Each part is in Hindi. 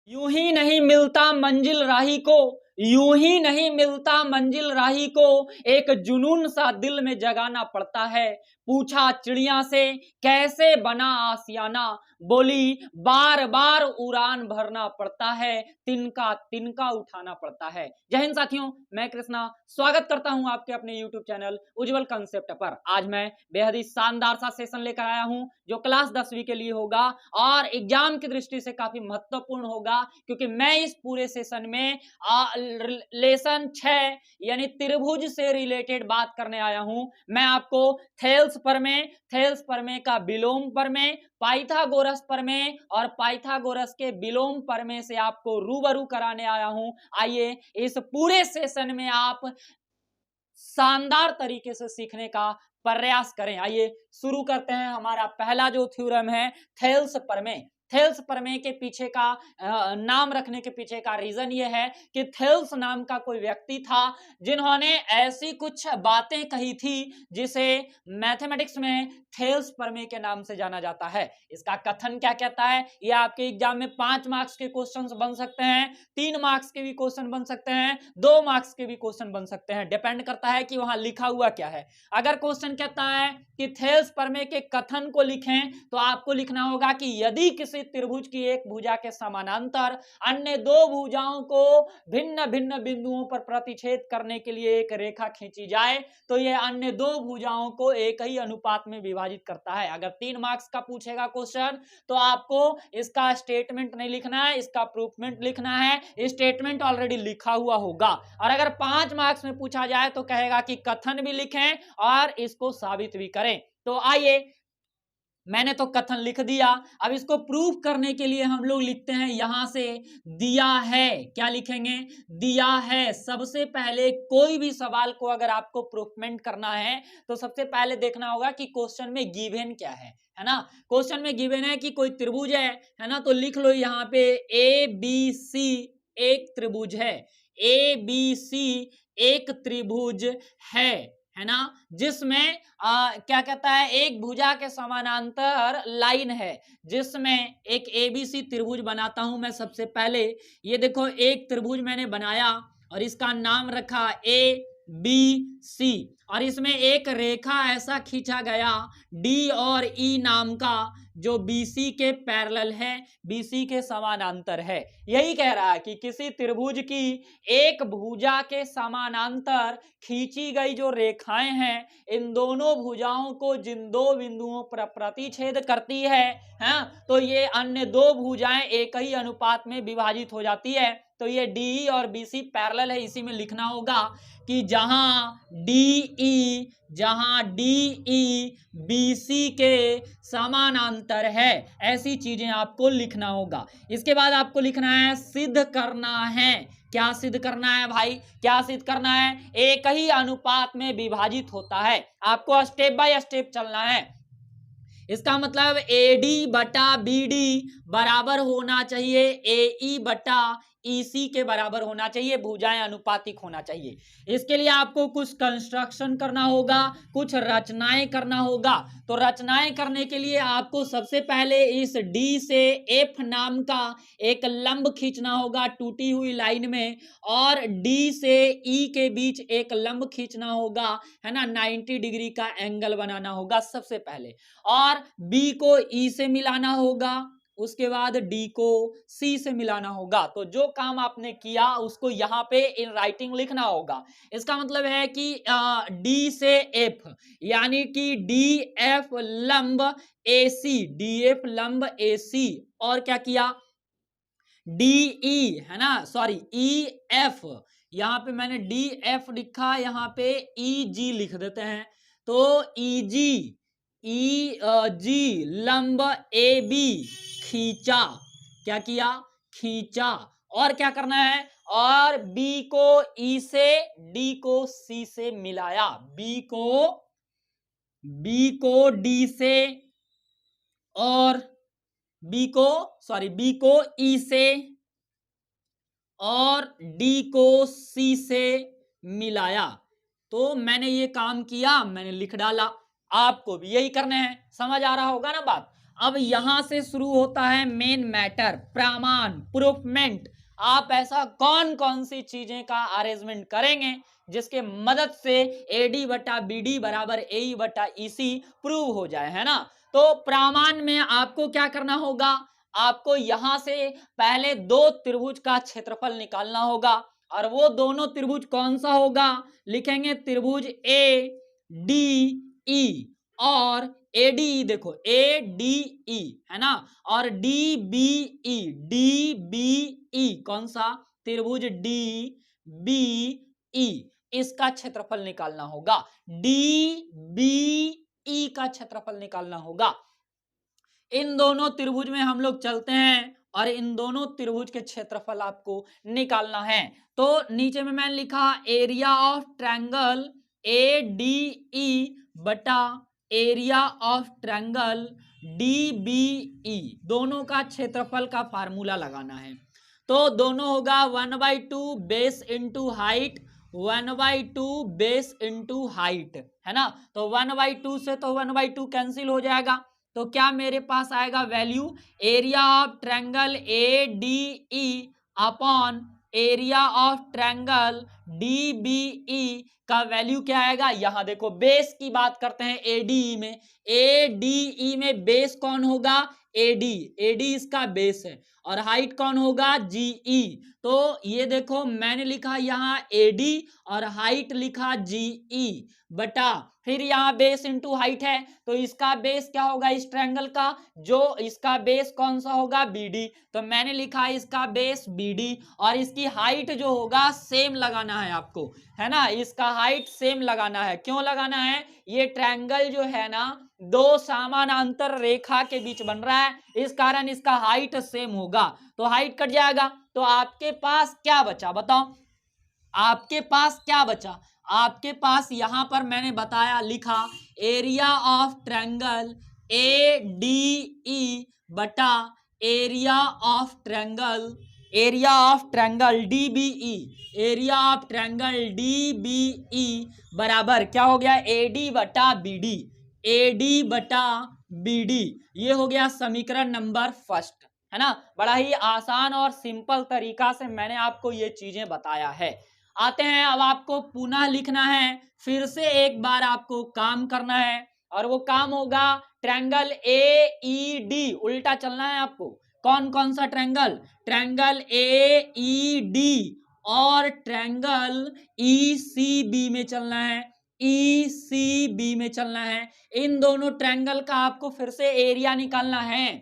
यूं ही नहीं मिलता मंजिल राही को, यूं ही नहीं मिलता मंजिल राही को, एक जुनून सा दिल में जगाना पड़ता है। पूछा चिड़िया से कैसे बना आसियाना, बोली बार बार उड़ान भरना पड़ता है, तिनका तिनका उठाना पड़ता है। जय हिंद साथियों, मैं कृष्णा स्वागत करता हूं आपके अपने YouTube चैनल उज्जवल कंसेप्ट पर। आज मैं बेहद ही शानदार सा सेशन लेकर आया हूं जो क्लास 10वीं के लिए होगा और एग्जाम की दृष्टि से काफी महत्वपूर्ण होगा, क्योंकि मैं इस पूरे सेशन में लेसन 6 यानी त्रिभुज से रिलेटेड बात करने आया हूं। मैं आपको थेल्स प्रमेय का विलोम प्रमेय, पाइथागोरस प्रमेय और पाइथागोरस के विलोम प्रमेय से आपको रूबरू कराने आया हूं। आइए इस पूरे सेशन में आप शानदार तरीके से सीखने का प्रयास करें। आइए शुरू करते हैं। हमारा पहला जो थ्योरम है थेल्स प्रमेय। थेल्स प्रमेय के पीछे का नाम रखने के पीछे का रीजन यह है कि थेल्स नाम का कोई व्यक्ति था जिन्होंने ऐसी कुछ बातें कही थी जिसे मैथमेटिक्स में थेल्स प्रमेय के नाम से जाना जाता है। इसका कथन क्या कहता है, यह आपके एग्जाम में 5 मार्क्स के क्वेश्चंस बन सकते हैं, 3 मार्क्स के भी क्वेश्चन बन सकते हैं, 2 मार्क्स के भी क्वेश्चन बन सकते हैं। डिपेंड करता है कि वहां लिखा हुआ क्या है। अगर क्वेश्चन कहता है कि थेल्स प्रमेय के कथन को लिखें तो आपको लिखना होगा कि यदि किसी त्रिभुज की एक भुजा के समानांतर अन्य दो भुजाओं को भिन्न भिन्न बिंदुओं पर प्रतिच्छेद करने के लिए एक रेखा खींची जाए तो यह अन्य दो भुजाओं को एक ही अनुपात में विभाजित करता है। अगर 3 मार्क्स का पूछेगा क्वेश्चन तो आपको इसका स्टेटमेंट नहीं लिखना है, इसका प्रूफमेंट लिखना है। स्टेटमेंट ऑलरेडी लिखा हुआ होगा। और अगर 5 मार्क्स में पूछा जाए तो कहेगा कि कथन भी लिखें और इसको साबित भी करें। तो आइए, मैंने तो कथन लिख दिया, अब इसको प्रूफ करने के लिए हम लोग लिखते हैं यहां से दिया है। क्या लिखेंगे? दिया है। सबसे पहले कोई भी सवाल को अगर आपको प्रूफमेंट करना है तो सबसे पहले देखना होगा कि क्वेश्चन में गिवन क्या है ना। क्वेश्चन में गिवन है कि कोई त्रिभुज है ना, तो लिख लो यहां पे ए बी सी एक त्रिभुज है। ए बी सी एक त्रिभुज है ना, जिसमें क्या कहता है, एक भुजा के समानांतर लाइन है जिसमें एक एबीसी त्रिभुज बनाता हूं मैं। सबसे पहले ये देखो, एक त्रिभुज मैंने बनाया और इसका नाम रखा ए बी सी, और इसमें एक रेखा ऐसा खींचा गया डी और ई नाम का जो बीसी के पैरेलल है, बीसी के समानांतर है। यही कह रहा है कि किसी त्रिभुज की एक भुजा के समानांतर खींची गई जो रेखाएं हैं, इन दोनों भुजाओं को जिन दो बिंदुओं पर प्रतिच्छेद करती है, तो ये अन्य दो भुजाएं एक ही अनुपात में विभाजित हो जाती है। तो ये डी और बीसी पैरेलल है। इसी में लिखना होगा कि जहां डी बीसी के समानांतर है, ऐसी चीजें आपको लिखना होगा। इसके बाद आपको लिखना है सिद्ध करना है। क्या सिद्ध करना है भाई? क्या सिद्ध करना है? एक ही अनुपात में विभाजित होता है। आपको स्टेप बाय स्टेप चलना है। इसका मतलब AD बटा BD बराबर होना चाहिए AE बटा EC के बराबर होना चाहिए, भुजाएं अनुपातिक होना चाहिए। इसके लिए आपको कुछ कंस्ट्रक्शन करना होगा, कुछ रचनाएं करना होगा। तो रचनाएं करने के लिए आपको सबसे पहले इस D से F नाम का एक लंब खींचना होगा टूटी हुई लाइन में, और D से E के बीच एक लंब खींचना होगा, है ना, 90 डिग्री का एंगल बनाना होगा सबसे पहले, और B को E से मिलाना होगा, उसके बाद D को C से मिलाना होगा। तो जो काम आपने किया उसको यहाँ पे इन राइटिंग लिखना होगा। इसका मतलब है कि D से F यानी कि DF लंब AC, DF लंब AC, और क्या किया, DE है ना, सॉरी EF, यहाँ पे मैंने DF लिखा, यहाँ पे EG लिख देते हैं। तो EG लंब AB खींचा। क्या किया? खींचा। और क्या करना है? और B को E से, D को C से मिलाया। B को D से और B को E से और D को C से मिलाया। तो मैंने ये काम किया, मैंने लिख डाला। आपको भी यही करने हैं। समझ आ रहा होगा ना बात? अब यहां से शुरू होता है मेन मैटर, प्रमाण, प्रूफमेंट। आप ऐसा कौन कौन सी चीजें का अरेंजमेंट करेंगे जिसके मदद से एडी बटा बीडी बराबर ए बटा ईसी प्रूव हो जाए, है ना। तो प्रमाण में आपको क्या करना होगा, आपको यहां से पहले दो त्रिभुज का क्षेत्रफल निकालना होगा, और वो दोनों त्रिभुज कौन सा होगा, लिखेंगे त्रिभुज ए डी ई और एडी, देखो ए डी ई है ना, और डी बी ई, कौन सा त्रिभुज डी बी ई, इसका क्षेत्रफल निकालना होगा, डी बी ई का क्षेत्रफल निकालना होगा। इन दोनों त्रिभुज में हम लोग चलते हैं और इन दोनों त्रिभुज के क्षेत्रफल आपको निकालना है। तो नीचे में मैंने लिखा area of triangle A D E बटा area of triangle D B E, दोनों का क्षेत्रफल का फार्मूला लगाना है। तो दोनों होगा 1/2 base into height, 1/2 base into height, है ना। तो 1/2 से तो 1/2 कैंसिल हो जाएगा, तो क्या मेरे पास आएगा value, area of triangle A D E upon area of triangle D B E का वैल्यू क्या आएगा। यहां देखो बेस की बात करते हैं एडीई में, एडीई में बेस कौन होगा, एडी, एडी इसका बेस है, और हाइट कौन होगा, जीई। तो ये देखो मैंने लिखा यहां एडी और हाइट लिखा जीई बटा, फिर यहाँ बेस इंटू हाइट है, तो इसका बेस क्या होगा इस ट्रायंगल का, जो इसका बेस कौन सा होगा, बीडी, तो मैंने लिखा इसका बेस बीडी, और इसकी हाइट जो होगा सेम लगाना है आपको, है ना, इसका हाइट सेम लगाना है। क्यों लगाना है, ये ट्रायंगल जो है ना दो समानांतर रेखा के बीच बन रहा है, इस कारण इसका हाइट सेम होगा, तो हाइट कट जाएगा, तो आपके पास क्या बचा बताओ, आपके पास क्या बचा, आपके पास यहां पर मैंने बताया लिखा area of triangle A D E बटा area of triangle, area of triangle D B E, area of triangle D B E बराबर क्या हो गया, एडी बटा बीडी, एडी बटा बीडी, ये हो गया समीकरण नंबर फर्स्ट, है ना। बड़ा ही आसान और सिंपल तरीका से मैंने आपको ये चीजें बताया है। आते हैं अब आपको पुनः लिखना है, फिर से एक बार आपको काम करना है, और वो काम होगा ट्रायंगल ए ई डी, उल्टा चलना है आपको। कौन कौन सा triangle, triangle A E D और ट्रायंगल ई सी बी में चलना है, ई सी बी में चलना है। इन दोनों ट्रायंगल का आपको फिर से एरिया निकालना है,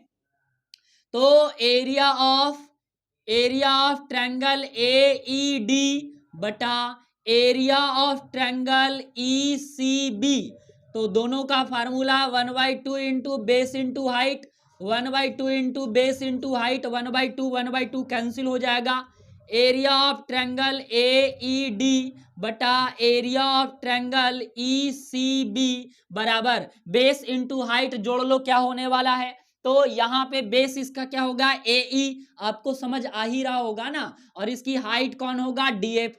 तो area of triangle A E D बटा area of triangle E C B, तो दोनों का formula 1/2 into base into height, 1/2 into base into height, 1/2 cancel हो जाएगा, area of triangle A E D बटा area of triangle E C B बराबर बेस इंटू हाइट जोड़ लो क्या होने वाला है, तो यहाँ पे बेस इसका क्या होगा, ए ई, आपको समझ आ ही रहा होगा ना, और इसकी हाइट कौन होगा, डीएफ।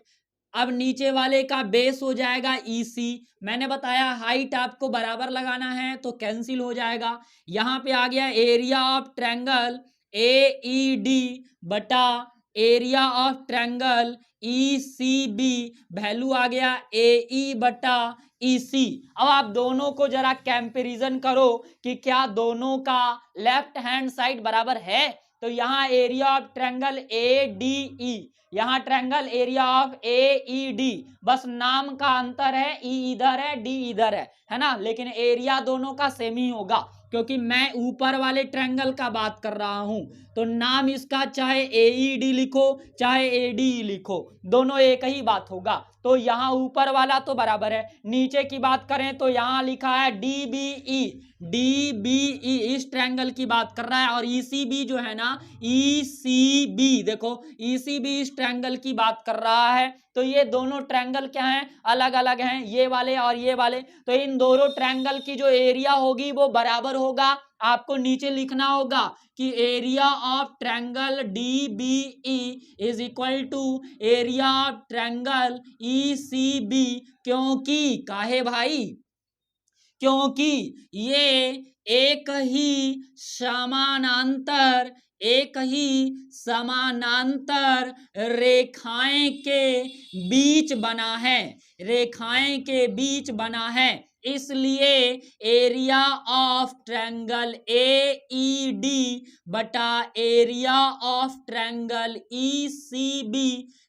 अब नीचे वाले का बेस हो जाएगा ईसी, मैंने बताया हाइट आपको बराबर लगाना है तो कैंसिल हो जाएगा। यहाँ पे आ गया area of triangle A E D बटा area of triangle E C B, value आ गया ए ई बटा ई सी। अब आप दोनों को जरा कंपैरिजन करो कि क्या दोनों का लेफ्ट हैंड साइड बराबर है, तो यहाँ area of triangle A D E, यहाँ triangle area of A E D, बस नाम का अंतर है, ई इधर है डी इधर है ना, लेकिन एरिया दोनों का सेम ही होगा, क्योंकि मैं ऊपर वाले ट्रायंगल का बात कर रहा हूं, तो नाम इसका चाहे ए ई डी लिखो चाहे ए डी लिखो, दोनों एक ही बात होगा। तो यहाँ ऊपर वाला तो बराबर है, नीचे की बात करें तो यहाँ लिखा है D B E, D B E इस ट्रायंगल की बात कर रहा है, और ई सी बी जो है ना, ई सी बी देखो ई सी बी इस ट्रायंगल की बात कर रहा है, तो ये दोनों ट्रायंगल क्या हैं, अलग अलग हैं, ये वाले और ये वाले, तो इन दोनों ट्रायंगल की जो एरिया होगी वो बराबर होगा। आपको नीचे लिखना होगा कि area of triangle D B E is equal to area of triangle E C B, क्योंकि काहे भाई, क्योंकि ये एक ही समानांतर रेखाएं के बीच बना है, रेखाएं के बीच बना है। इसलिए एरिया ऑफ ट्रायंगल AED बटा area of triangle ECB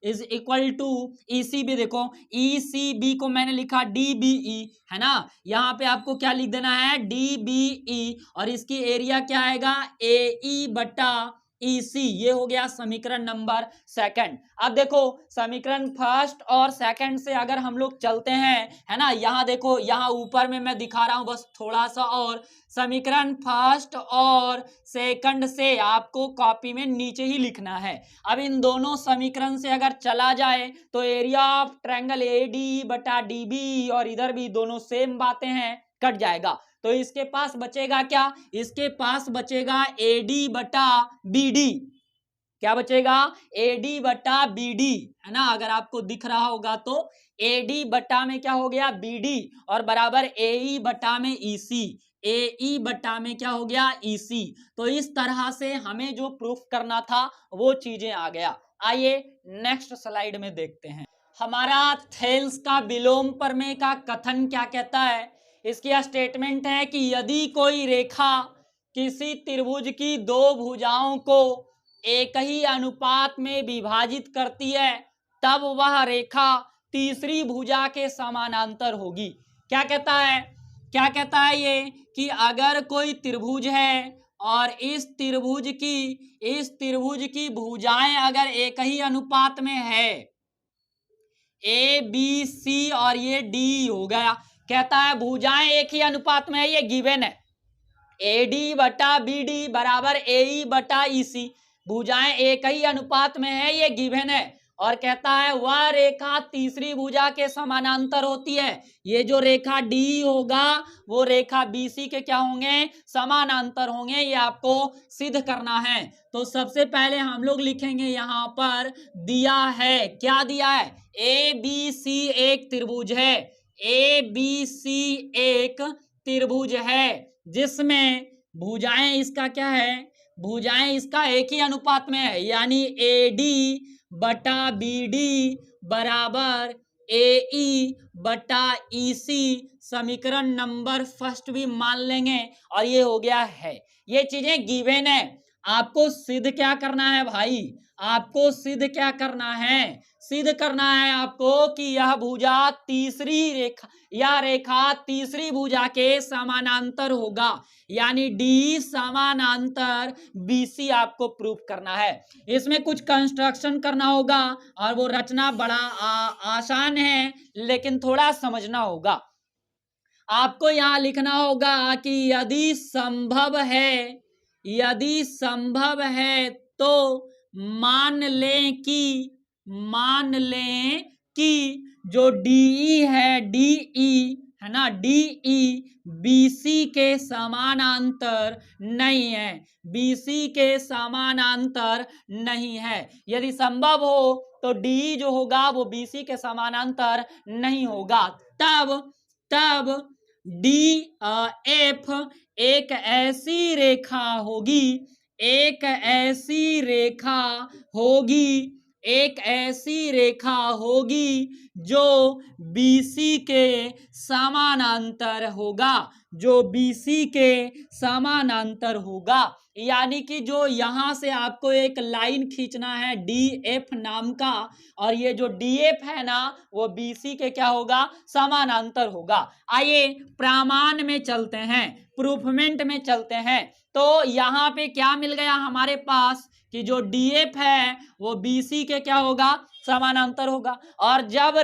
is equal to ECB। देखो ECB को मैंने लिखा DBE, है ना। यहाँ पे आपको क्या लिख देना है, DBE, और इसकी एरिया क्या आएगा, AE बटा EC। ये हो गया समीकरण नंबर सेकंड। अब देखो समीकरण फर्स्ट और सेकंड से अगर हम लोग चलते हैं, है ना, यहाँ देखो, यहाँ ऊपर में मैं दिखा रहा हूं बस थोड़ा सा, और समीकरण फर्स्ट और सेकंड से आपको कॉपी में नीचे ही लिखना है। अब इन दोनों समीकरण से अगर चला जाए तो एरिया ऑफ ट्रायंगल AD बटा DB, और इधर भी दोनों सेम बातें हैं, कट जाएगा। तो इसके पास बचेगा क्या, इसके पास बचेगा AD बटा BD। क्या बचेगा, AD बटा BD, है ना। अगर आपको दिख रहा होगा तो AD बटा में क्या हो गया BD, और बराबर AE बटा में EC, AE बटा में क्या हो गया EC। तो इस तरह से हमें जो प्रूफ करना था वो चीजें आ गया। आइए नेक्स्ट स्लाइड में देखते हैं। हमारा थेल्स का विलोम प्रमेय का कथन क्या कहता है। इसकी स्टेटमेंट है कि यदि कोई रेखा किसी त्रिभुज की दो भुजाओं को एक ही अनुपात में विभाजित करती है तब वह रेखा तीसरी भुजा के समानांतर होगी। क्या कहता है, क्या कहता है ये, कि अगर कोई त्रिभुज है और इस त्रिभुज की भुजाएं अगर एक ही अनुपात में है, ABC और ये D हो गया, कहता है भुजाएं एक ही अनुपात में है, ये गिवन है, AD बटा BD बराबर AE बटा EC, भुजाएं एक ही अनुपात में है, ये गिवन है। और कहता है वह रेखा तीसरी भुजा के समानांतर होती है। ये जो रेखा D होगा वो रेखा BC के क्या होंगे, समानांतर होंगे। ये आपको सिद्ध करना है। तो सबसे पहले हम लोग लिखेंगे, यहाँ पर दिया है, क्या दिया है, ABC एक त्रिभुज है, ABC एक त्रिभुज है जिसमें भुजाएं इसका क्या है, भुजाएं इसका एक ही अनुपात में है, यानी AD बटा BD बराबर AE बटा EC। समीकरण नंबर फर्स्ट भी मान लेंगे, और ये हो गया है। ये चीजें गिवन है। आपको सिद्ध क्या करना है भाई, आपको सिद्ध क्या करना है, सिद्ध करना है आपको कि यह भुजा तीसरी रेखा, यह रेखा तीसरी भुजा के समानांतर होगा, यानी D समानांतर BC आपको प्रूफ करना है। इसमें कुछ कंस्ट्रक्शन करना होगा और वो रचना बड़ा आसान है, लेकिन थोड़ा समझना होगा। आपको यहाँ लिखना होगा कि यदि संभव है तो मान लें कि जो DE है ना, DE BC के समानांतर नहीं है, BC के समानांतर नहीं है। यदि संभव हो तो DE जो होगा वो BC के समानांतर नहीं होगा, तब DF एक ऐसी रेखा होगी जो BC के समानांतर होगा, यानी कि जो यहां से आपको एक लाइन खींचना है DF नाम का, और ये जो DF है ना वो BC के क्या होगा, समानांतर होगा। आइए प्रमाण में चलते हैं, प्रूफमेंट में चलते हैं। तो यहाँ पे क्या मिल गया हमारे पास कि जो DF है वो BC के क्या होगा, समानांतर होगा। और जब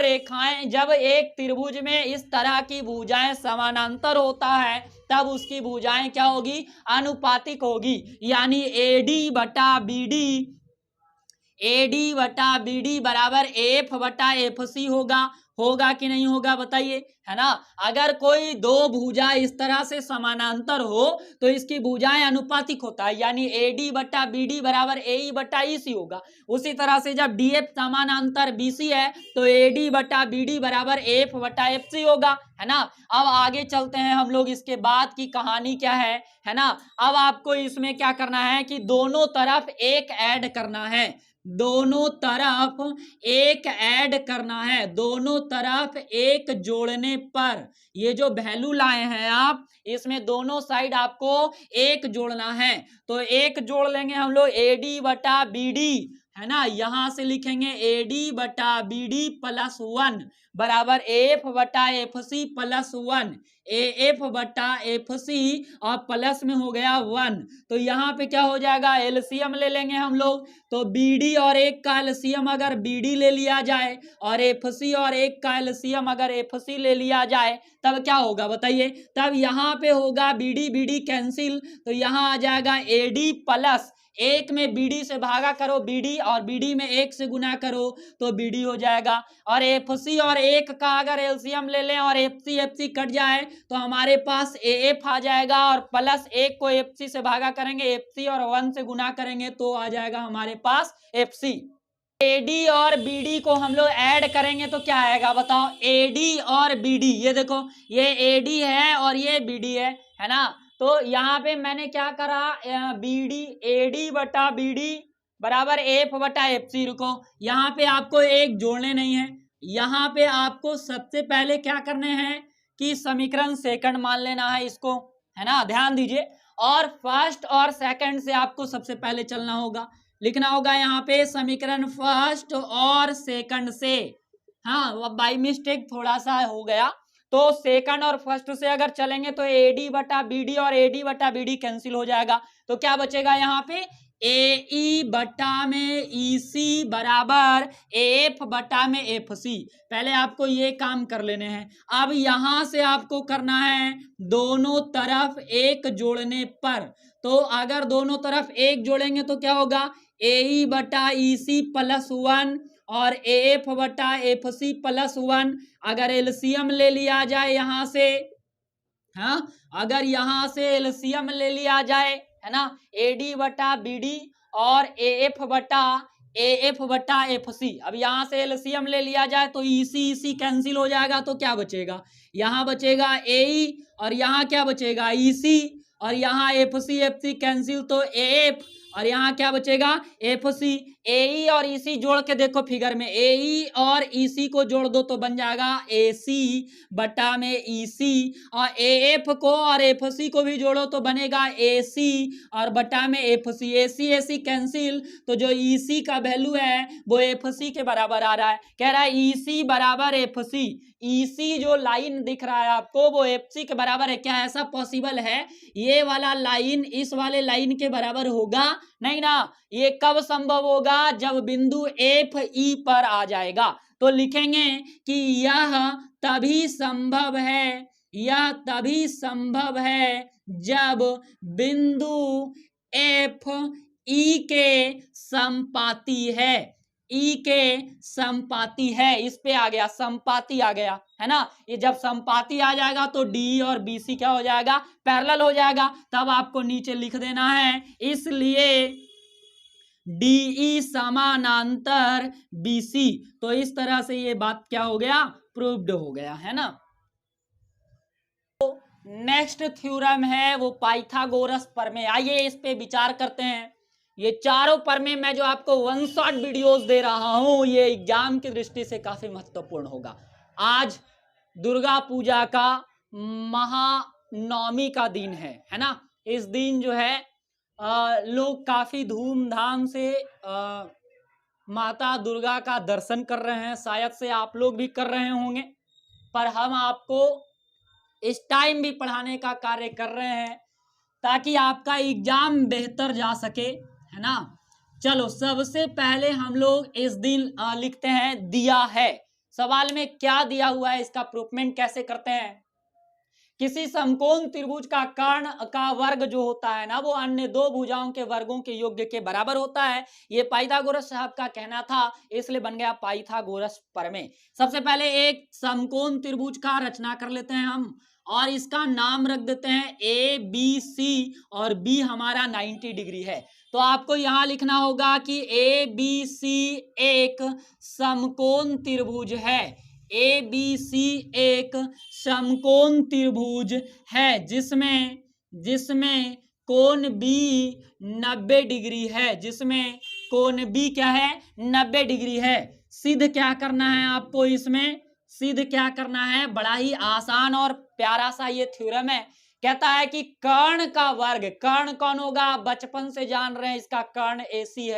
एक त्रिभुज में इस तरह की भुजाएं समानांतर होता है तब उसकी भुजाएं क्या होगी, अनुपातिक होगी, यानी AD बटा BD बराबर AF बटा FC होगा। होगा कि नहीं होगा बताइए, है ना। अगर कोई दो भुजा इस तरह से समानांतर हो तो इसकी भुजाएं अनुपातिक होता है, यानी AD बटा BD बराबर AE बटा EC होगा। उसी तरह से जब DF समानांतर BC है तो AD बटा BD बराबर AF बटा FC होगा, है ना। अब आगे चलते हैं हम लोग, इसके बाद की कहानी क्या है ना। अब आपको इसमें क्या करना है कि दोनों तरफ एक ऐड करना है, दोनों तरफ एक ऐड करना है, दोनों तरफ एक जोड़ने पर ये जो वैल्यू लाए हैं आप, इसमें दोनों साइड आपको एक जोड़ना है। तो एक जोड़ लेंगे हम लोग AD बटा BD, है ना। यहां से लिखेंगे AD बटा BD प्लस 1 बराबर AF बटा FC प्लस 1, AF बटा FC और प्लस में हो गया 1। तो यहाँ पे क्या हो जाएगा, एलसीएम ले लेंगे हम लोग। तो BD और एक का एलसीएम अगर BD ले लिया जाए और FC और एक का एलसीएम अगर FC ले लिया जाए तब क्या होगा बताइए। तब यहाँ पे होगा BD BD कैंसिल, तो यहाँ आ जाएगा AD प्लस एक में BD से भागा करो BD और BD में एक से गुना करो तो BD हो जाएगा। और FC और एक का अगर एलसीएम ले लें और FC FC कट जाए तो हमारे पास AF आ जाएगा, और प्लस एक को FC से भागा करेंगे FC और 1 से गुना करेंगे तो आ जाएगा हमारे पास FC। AD और BD को हम लोग ऐड करेंगे तो क्या आएगा बताओ, AD और BD, ये देखो ये AD है और ये BD है ना। तो यहाँ पे मैंने क्या करा, AD बटा BD बराबर AF बटा FC। रुको, यहाँ पे आपको एक जोड़ने नहीं है, यहाँ पे आपको सबसे पहले क्या करने हैं कि समीकरण सेकंड मान लेना है इसको, है ना, ध्यान दीजिए। और फर्स्ट और सेकंड से आपको सबसे पहले चलना होगा, लिखना होगा यहाँ पे समीकरण फर्स्ट और सेकंड से। हाँ, बाई मिस्टेक थोड़ा सा हो गया, तो सेकंड और फर्स्ट से अगर चलेंगे तो AD बटा BD और AD बटा BD कैंसिल हो जाएगा। तो क्या बचेगा यहाँ पे, AE बटा में EC बराबर AF बटा में FC। पहले आपको ये काम कर लेने हैं। अब यहां से आपको करना है दोनों तरफ एक जोड़ने पर, तो अगर दोनों तरफ एक जोड़ेंगे तो क्या होगा, AE बटा EC प्लस 1 और AF बटा FC प्लस 1। अगर एलसीएम ले लिया जाए यहां से, हाँ, अगर यहां से एलसीएम ले लिया जाए, है ना, AD बटा BD और AF बटा FC। अब यहां से एलसीएम ले लिया जाए तो EC कैंसिल हो जाएगा, तो क्या बचेगा, यहां बचेगा AE और यहां क्या बचेगा EC, और यहाँ FC कैंसिल तो AF, और यहाँ क्या बचेगा FC। AE और EC जोड़ के देखो फिगर में, AE और EC को जोड़ दो तो बन जाएगा AC बटा में EC, और AF को और FC को भी जोड़ो तो बनेगा AC और बटा में FC। AC कैंसिल, तो जो EC का वैल्यू है वो FC के बराबर आ रहा है। कह रहा है EC बराबर FC, EC जो लाइन दिख रहा है आपको वो FC के बराबर है। क्या ऐसा पॉसिबल है, ये वाला लाइन इस वाले लाइन के बराबर होगा नहीं ना। ये कब संभव होगा, जब बिंदु FE पर आ जाएगा। तो लिखेंगे कि यह तभी संभव है, यह तभी संभव है जब बिंदु FE के संपाती है, E के संपाती है। इस पे आ गया, संपाती आ गया, है ना। ये जब संपाती आ जाएगा तो DE और BC क्या हो जाएगा, पैरेलल हो जाएगा। तब आपको नीचे लिख देना है, इसलिए DE समानांतर BC। तो इस तरह से ये बात क्या हो गया, प्रूव्ड हो गया, है ना। तो नेक्स्ट थ्योरम है वो पाइथागोरस प्रमेय। आइए इस पे विचार करते हैं। ये चारों प्रमेय मैं जो आपको वन शॉट वीडियोस दे रहा हूं, ये एग्जाम की दृष्टि से काफी महत्वपूर्ण होगा। आज दुर्गा पूजा का महानवमी का दिन है ना। इस दिन जो है लोग काफी धूमधाम से माता दुर्गा का दर्शन कर रहे हैं। शायद से आप लोग भी कर रहे होंगे, पर हम आपको इस टाइम भी पढ़ाने का कार्य कर रहे हैं ताकि आपका एग्जाम बेहतर जा सके, है ना। चलो सबसे पहले हम लोग इस दिन लिखते हैं दिया है। सवाल में क्या दिया हुआ है, इसका प्रूफमेंट कैसे करते हैं किसी समकोण त्रिभुज का कर्ण का वर्ग जो होता है ना वो अन्य दो भुजाओं के वर्गों के योग के बराबर होता है। ये पाइथागोरस साहब का कहना था, इसलिए बन गया पाइथागोरस प्रमेय। सबसे पहले एक समकोण त्रिभुज का रचना कर लेते हैं हम, और इसका नाम रख देते हैं ए बी सी, और बी हमारा 90 डिग्री है। तो आपको यहां लिखना होगा कि ए बी सी एक समकोण त्रिभुज है। ए बी सी एक समकोण त्रिभुज है जिसमें कोण बी 90 डिग्री है, जिसमें कोण बी क्या है 90 डिग्री है। सिद्ध क्या करना है आपको, इसमें सिद्ध क्या करना है, बड़ा ही आसान और प्यारा सा ये थ्योरम है। कहता है कि कर्ण का वर्ग, कर्ण कौन होगा, बचपन से जान रहे हैं इसका कर्ण AC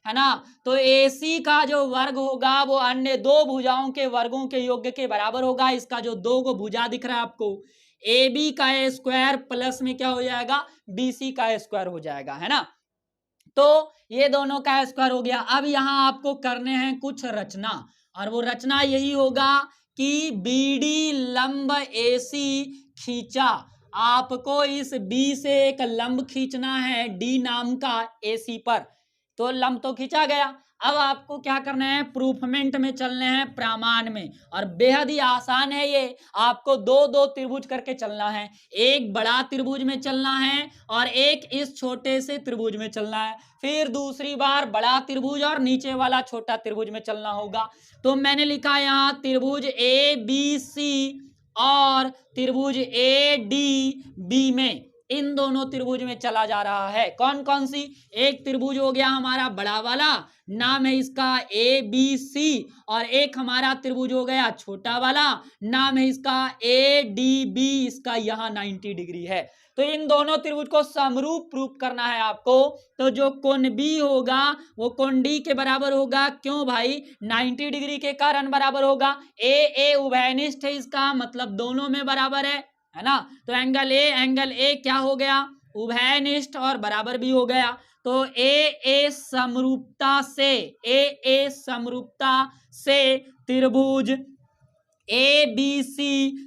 है ना। तो AC का जो वर्ग होगा वो अन्य दो भुजाओं के वर्गों के योग के बराबर होगा। इसका जो दो को भुजा दिख रहा है आपको, AB का स्क्वायर प्लस में क्या हो जाएगा, BC का स्क्वायर हो जाएगा, है ना। तो ये दोनों का स्क्वायर हो गया। अब यहाँ आपको करने हैं कुछ रचना, और वो रचना यही होगा कि BD लंब AC खींचा। आपको इस B से एक लंब खींचना है D नाम का AC पर, तो लंब तो खींचा गया। अब आपको क्या करना है, प्रूफमेंट में चलने हैं, प्रमाण में, और बेहद ही आसान है ये। आपको दो दो त्रिभुज करके चलना है, एक बड़ा त्रिभुज में चलना है और एक इस छोटे से त्रिभुज में चलना है। फिर दूसरी बार बड़ा त्रिभुज और नीचे वाला छोटा त्रिभुज में चलना होगा। तो मैंने लिखा यहाँ त्रिभुज ABC और त्रिभुज ADB में, इन दोनों त्रिभुज में चला जा रहा है। कौन कौन सी, एक त्रिभुज हो गया हमारा बड़ा वाला, नाम है इसका ABC, और एक हमारा त्रिभुज हो गया छोटा वाला, नाम है इसका ADB, इसका यहाँ 90 डिग्री है। तो इन दोनों त्रिभुज को समरूप प्रूफ करना है आपको। तो जो कोण B होगा वो कोण D के बराबर होगा। क्यों भाई, 90 डिग्री के कारण बराबर होगा। A उभयनिष्ठ है, इसका मतलब दोनों में बराबर है ना। तो एंगल A क्या हो गया, उभयनिष्ठ और बराबर भी हो गया। तो AA समरूपता से त्रिभुज ABC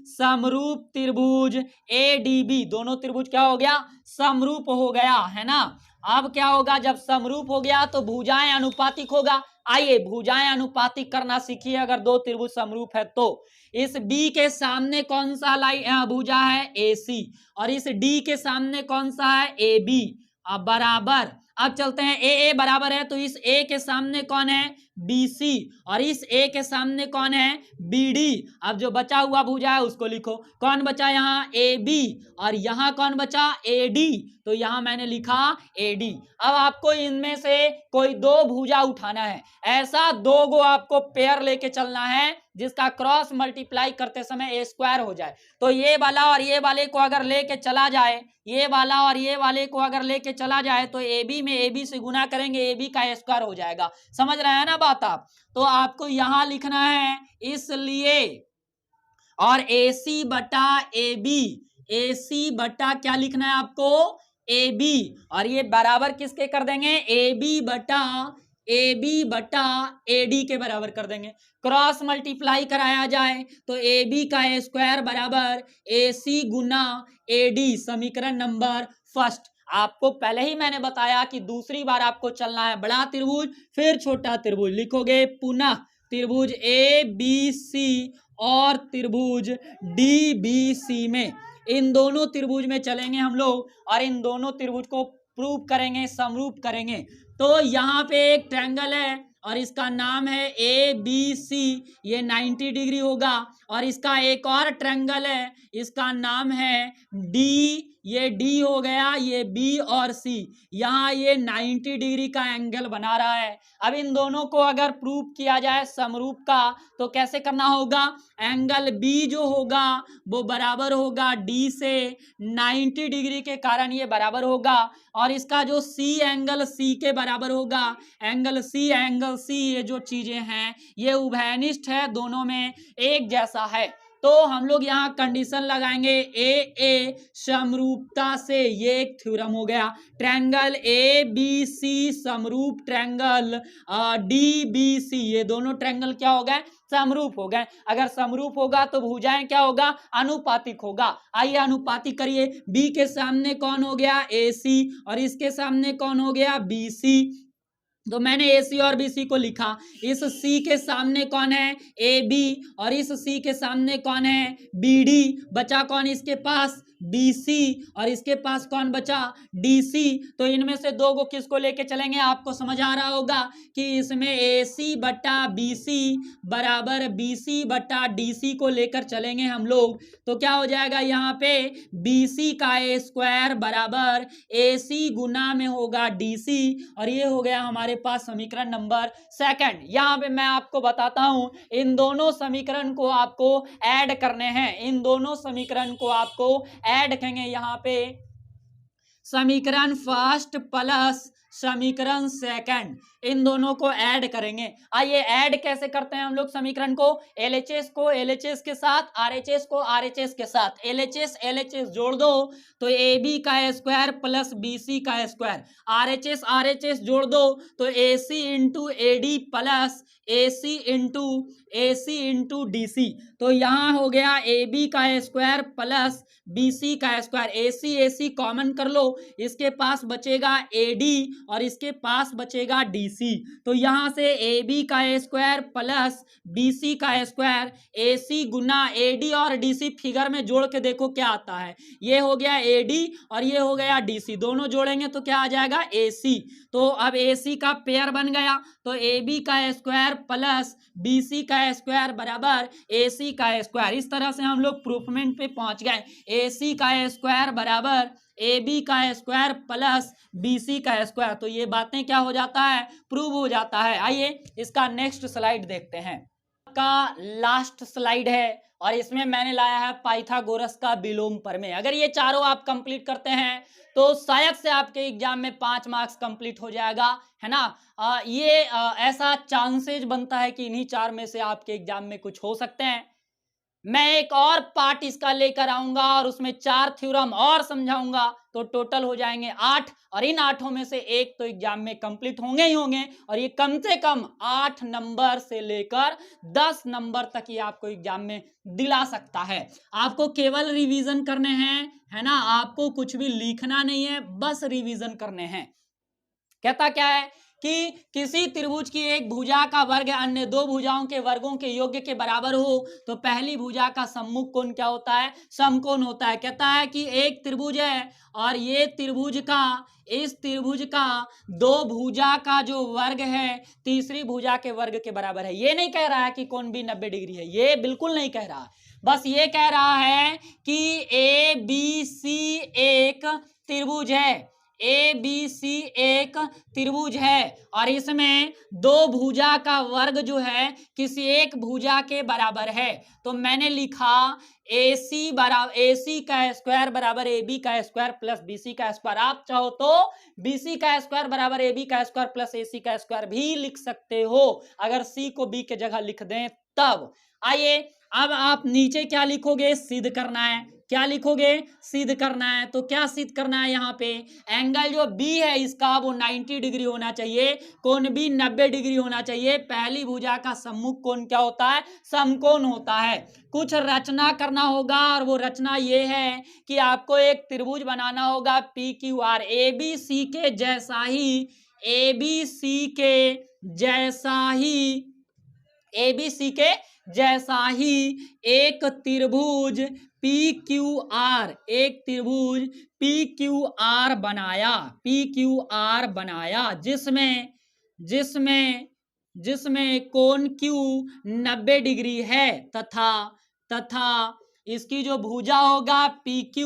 समरूप त्रिभुज ADB, दोनों त्रिभुज क्या हो गया, समरूप हो गया, है ना। अब क्या होगा, जब समरूप हो गया तो भुजाएं अनुपातिक होगा। आइए भुजाएं अनुपातिक करना सीखिए। अगर दो त्रिभुज समरूप है तो इस B के सामने कौन सा भुजा है, AC, और इस D के सामने कौन सा है, AB। अब बराबर, अब चलते हैं, AA बराबर है तो इस A के सामने कौन है, BC, और इस A के सामने कौन है, BD। अब जो बचा हुआ भुजा है उसको लिखो। कौन बचा यहाँ, AB, और यहाँ कौन बचा, AD, तो यहाँ मैंने लिखा AD। अब आपको इनमें से कोई दो भुजा उठाना है। ऐसा दो गो आपको पेयर लेके चलना है जिसका क्रॉस मल्टीप्लाई करते समय A स्क्वायर हो जाए। तो ये वाला और ये वाले को अगर लेके चला जाए, ये वाला और ये वाले को अगर लेके चला जाए तो AB में AB से गुना करेंगे, AB का स्क्वायर हो जाएगा। समझ रहे हैं ना बात आप। तो आपको यहां लिखना है इसलिए, और AC बटा AB क्या लिखना है आपको, AB, और ये बराबर किसके कर देंगे, AB बटा AD के बराबर कर देंगे। क्रॉस मल्टीप्लाई कराया जाए तो AB का स्क्वायर बराबर AC गुना AD, समीकरण नंबर फर्स्ट। आपको पहले ही मैंने बताया कि दूसरी बार आपको चलना है बड़ा त्रिभुज फिर छोटा त्रिभुज। लिखोगे पुनः त्रिभुज ABC और त्रिभुज DBC में, इन दोनों त्रिभुज में चलेंगे हम लोग और इन दोनों त्रिभुज को प्रूव करेंगे, समरूप करेंगे। तो यहाँ पे एक ट्रायंगल है और इसका नाम है ABC, ये 90 डिग्री होगा, और इसका एक और ट्रायंगल है, इसका नाम है D, ये D हो गया, ये B और C, यहाँ ये 90 डिग्री का एंगल बना रहा है। अब इन दोनों को अगर प्रूव किया जाए समरूप का तो कैसे करना होगा, एंगल B जो होगा वो बराबर होगा D से, 90 डिग्री के कारण ये बराबर होगा, और इसका जो C एंगल C के बराबर होगा, एंगल C ये जो चीजें हैं ये उभयनिष्ठ है, दोनों में एक जैसा है। तो हम लोग यहाँ कंडीशन लगाएंगे ए समरूपता से, ये एक थ्योरम हो गया। ट्रायंगल ABC समरूप ट्रायंगल DBC, ये दोनों ट्रायंगल क्या हो गए, समरूप हो गए। अगर समरूप होगा तो भुजाएं क्या होगा, अनुपातिक होगा। आइए अनुपातिक करिए, B के सामने कौन हो गया, AC, और इसके सामने कौन हो गया, BC। तो मैंने AC और BC को लिखा। इस C के सामने कौन है, AB, और इस C के सामने कौन है, BD। बचा कौन इसके पास, BC, और इसके पास कौन बचा, DC। तो इनमें से दो को किसको लेके चलेंगे, आपको समझ आ रहा होगा कि इसमें AC बटा BC बराबर BC बटा DC को लेकर चलेंगे हम लोग। तो क्या हो जाएगा यहाँ पे, BC का स्क्वायर बराबर AC गुना में होगा DC, और ये हो गया हमारे पास समीकरण नंबर सेकंड। यहाँ पे मैं आपको बताता हूं, इन दोनों समीकरण को आपको ऐड करने हैं, इन दोनों समीकरण को आपको ऐड करेंगे। यहाँ पे समीकरण फर्स्ट प्लस समीकरण सेकंड, इन दोनों को ऐड करेंगे। आइए ऐड कैसे करते हैं हम लोग समीकरण को, LHS को LHS के साथ, RHS को RHS के साथ, LHS जोड़ दो तो AB का स्क्वायर प्लस BC का स्क्वायर, RHS जोड़ दो तो AC into AD plus AC into DC। तो यहाँ हो गया AB का स्क्वायर प्लस BC का स्क्वायर, AC कॉमन कर लो, इसके पास बचेगा AD और इसके पास बचेगा DC। तो यहां से AB का स्क्वायर प्लस BC का स्क्वायर, AC गुना AD और DC फिगर में जोड़ के देखो क्या आता है, ये हो गया AD और ये हो गया DC, दोनों जोड़ेंगे तो क्या आ जाएगा, AC। तो अब AC का पेयर बन गया, तो AB का स्क्वायर प्लस BC का स्क्वायर बराबर AC का स्क्वायर। इस तरह से हम लोग प्रूफमेंट पे पहुंच गए, AC का स्क्वायर बराबर AB का स्क्वायर प्लस BC का स्क्वायर। तो ये बातें क्या हो जाता है, प्रूव हो जाता है। आइए इसका नेक्स्ट स्लाइड देखते हैं, का लास्ट स्लाइड है और इसमें मैंने लाया है पाइथागोरस का विलोम प्रमेय। अगर ये चारों आप कंप्लीट करते हैं तो शायद से आपके एग्जाम में 5 मार्क्स कंप्लीट हो जाएगा, है ना। ऐसा चांसेस बनता है कि इन्हीं 4 में से आपके एग्जाम में कुछ हो सकते हैं। मैं एक और पार्ट इसका लेकर आऊंगा और उसमें 4 थ्योरम और समझाऊंगा, तो टोटल हो जाएंगे 8, और इन 8 में से एक तो एग्जाम में कंप्लीट होंगे ही होंगे, और ये कम से कम 8 नंबर से लेकर 10 नंबर तक ये आपको एग्जाम में दिला सकता है। आपको केवल रिवीजन करने हैं, है ना, आपको कुछ भी लिखना नहीं है, बस रिवीजन करने हैं। कहता क्या है कि किसी त्रिभुज की एक भुजा का वर्ग अन्य 2 भुजाओं के वर्गों के योग के बराबर हो तो पहली भुजा का सम्मुख कोण क्या होता है, समकोण होता है। कहता है कि एक त्रिभुज है और ये त्रिभुज का, इस त्रिभुज का 2 भुजा का जो वर्ग है तीसरी भुजा के वर्ग के बराबर है। ये नहीं कह रहा है कि कोण भी 90 डिग्री है, ये बिल्कुल नहीं कह रहा, बस ये कह रहा है कि ABC एक त्रिभुज है, ABC एक त्रिभुज है और इसमें 2 भुजा का वर्ग जो है किसी एक भुजा के बराबर है। तो मैंने लिखा AC का स्क्वायर बराबर AB का स्क्वायर प्लस BC का स्क्वायर। आप चाहो तो BC का स्क्वायर बराबर AB का स्क्वायर प्लस AC का स्क्वायर भी लिख सकते हो, अगर C को B के जगह लिख दें तब। आइए अब आप नीचे क्या लिखोगे, सिद्ध करना है। क्या लिखोगे, सिद्ध करना है। तो क्या सिद्ध करना है, यहाँ पे एंगल जो B है इसका वो 90 डिग्री होना चाहिए, कोण भी 90 डिग्री होना चाहिए। पहली भुजा का सम्मुख कोण क्या होता है, समकोण होता है। कुछ रचना करना होगा और वो रचना ये है कि आपको एक त्रिभुज बनाना होगा PQR, ABC के जैसा ही, ABC के जैसा ही एक त्रिभुज PQR बनाया जिसमें कोण Q 90 डिग्री है तथा इसकी जो भुजा होगा PQ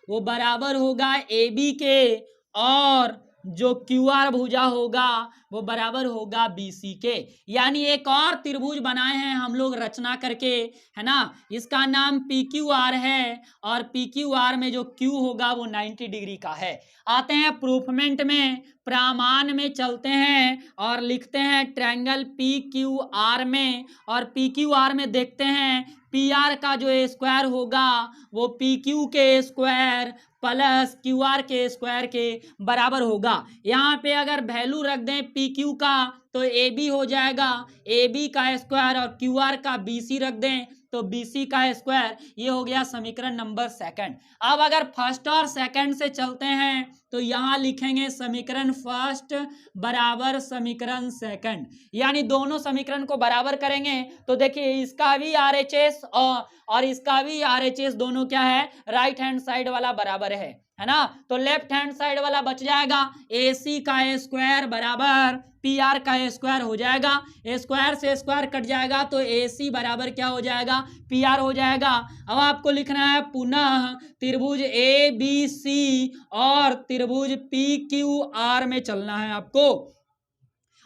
वो बराबर होगा AB के और जो क्यू आर भुजा होगा वो बराबर होगा BC के। यानी एक और त्रिभुज बनाए हैं हम लोग रचना करके, है ना, इसका नाम PQR है और PQR में जो Q होगा वो 90 डिग्री का है। आते हैं प्रूफमेंट में, प्रमाण में चलते हैं और लिखते हैं ट्रायंगल PQR में, और PQR में देखते हैं PR का जो स्क्वायर होगा वो PQ के स्क्वायर प्लस QR के स्क्वायर के बराबर होगा। यहाँ पे अगर वैल्यू रख दें PQ का तो AB हो जाएगा AB का स्क्वायर, और QR का BC रख दें तो BC का स्क्वायर। ये हो गया समीकरण नंबर सेकंड। अब अगर फर्स्ट और सेकंड से चलते हैं तो यहाँ लिखेंगे समीकरण फर्स्ट बराबर समीकरण सेकंड, यानी दोनों समीकरण को बराबर करेंगे तो देखिए इसका भी RHS और इसका भी RHS दोनों क्या है, राइट हैंड साइड वाला बराबर है ना, तो लेफ्ट हैंड साइड वाला बच जाएगा AC का स्क्वायर बराबर PR का स्क्वायर हो जाएगा, स्क्वायर से स्क्वायर कट जाएगा तो AC बराबर क्या हो जाएगा, PR हो जाएगा। अब आपको लिखना है पुनः त्रिभुज ABC और त्रिभुज PQR में चलना है आपको।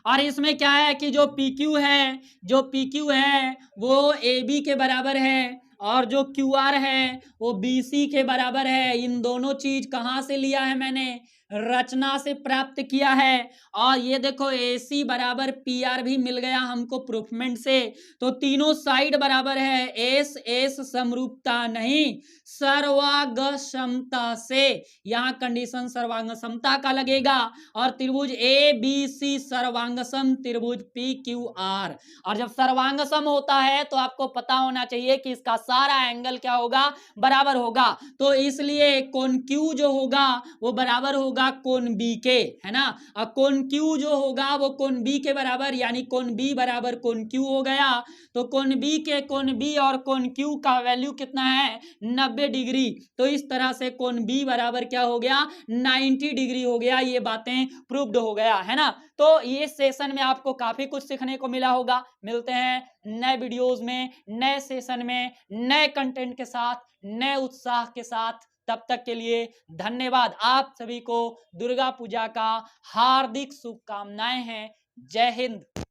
और इसमें क्या है कि जो PQ है वो AB के बराबर है और जो QR है वो BC के बराबर है। इन दोनों चीज कहाँ से लिया है मैंने, रचना से प्राप्त किया है। और ये देखो AC बराबर PR भी मिल गया हमको प्रूफमेंट से, तो तीनों साइड बराबर है। S समरूपता नहीं सर्वांगसमता से, यहाँ कंडीशन सर्वांगसमता का लगेगा। और त्रिभुज ABC सर्वांगसम त्रिभुज PQR, और जब सर्वांगसम होता है तो आपको पता होना चाहिए कि इसका सारा एंगल क्या होगा, बराबर होगा। तो इसलिए कोण Q जो होगा वो बराबर होगा कोण B के, है ना, और कोण Q जो होगा वो कोण B के बराबर, यानी कोण B बराबर कोण Q हो गया। तो कोण B और कोण Q का वैल्यू कितना है, 90 डिग्री। तो इस तरह से कोण B बराबर क्या हो गया, 90 डिग्री हो गया। ये बातें प्रूव्ड हो गया, है ना। तो ये सेशन में आपको काफी कुछ सीखने को मिला होगा। मिलते हैं नए वीडियोस में, नए सेशन में, नए कंटेंट के साथ, नए उत्साह के साथ। तब तक के लिए धन्यवाद। आप सभी को दुर्गा पूजा का हार्दिक शुभकामनाएं हैं। जय हिंद।